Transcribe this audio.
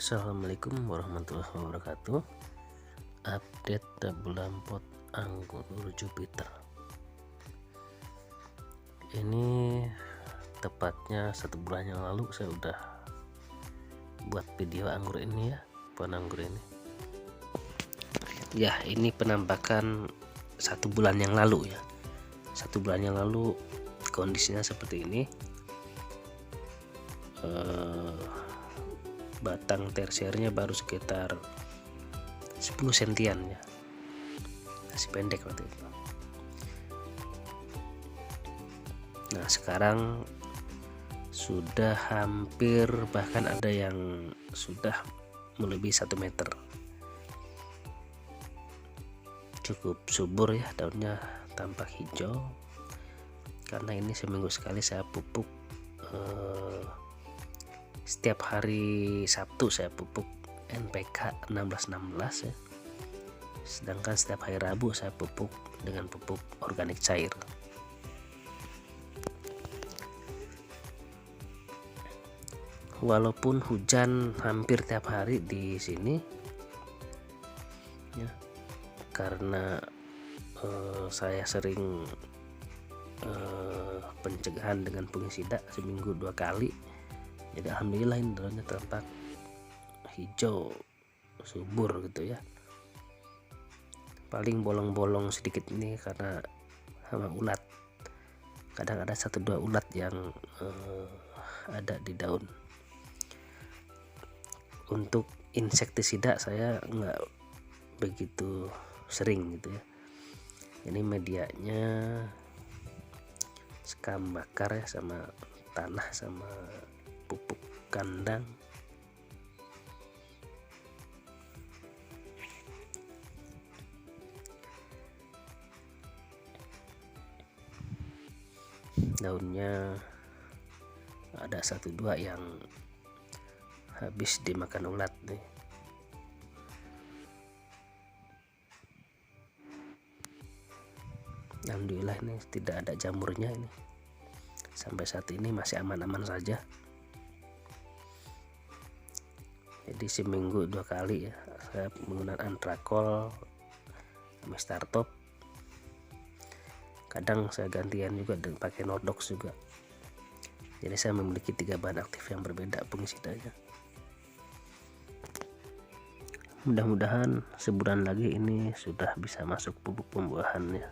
Assalamualaikum warahmatullahi wabarakatuh. Update bulan pot anggur Jupiter. Ini tepatnya 1 bulan yang lalu saya udah buat video anggur ini ya, pohon anggur ini. Ya, ini penampakan 1 bulan yang lalu ya. 1 bulan yang lalu kondisinya seperti ini. Batang tersiernya baru sekitar 10 sentian ya, masih pendek waktu itu. Nah sekarang sudah hampir, bahkan ada yang sudah melebihi 1 meter. Cukup subur ya, daunnya tampak hijau karena ini seminggu sekali saya pupuk. Setiap hari Sabtu saya pupuk NPK 1616 ya. Sedangkan setiap hari Rabu saya pupuk dengan pupuk organik cair. Walaupun hujan hampir tiap hari di sini ya, karena saya sering pencegahan dengan fungisida seminggu 2 kali. Jadi alhamdulillah ini daunnya tampak hijau subur gitu ya. Paling bolong-bolong sedikit ini karena hama ulat. Kadang ada 1-2 ulat yang ada di daun. Untuk insektisida saya nggak begitu sering gitu ya. Ini medianya sekam bakar ya, sama tanah sama pupuk kandang. Daunnya ada 1-2 yang habis dimakan ulat nih. Alhamdulillah ini tidak ada jamurnya ini. Sampai saat ini masih aman-aman saja. Jadi seminggu 2 kali ya saya menggunakan antrakol sama startop. Kadang saya gantian juga dan pakai nordox juga. Jadi saya memiliki 3 bahan aktif yang berbeda fungisidanya. Mudah-mudahan sebulan lagi ini sudah bisa masuk pupuk pembuahan ya.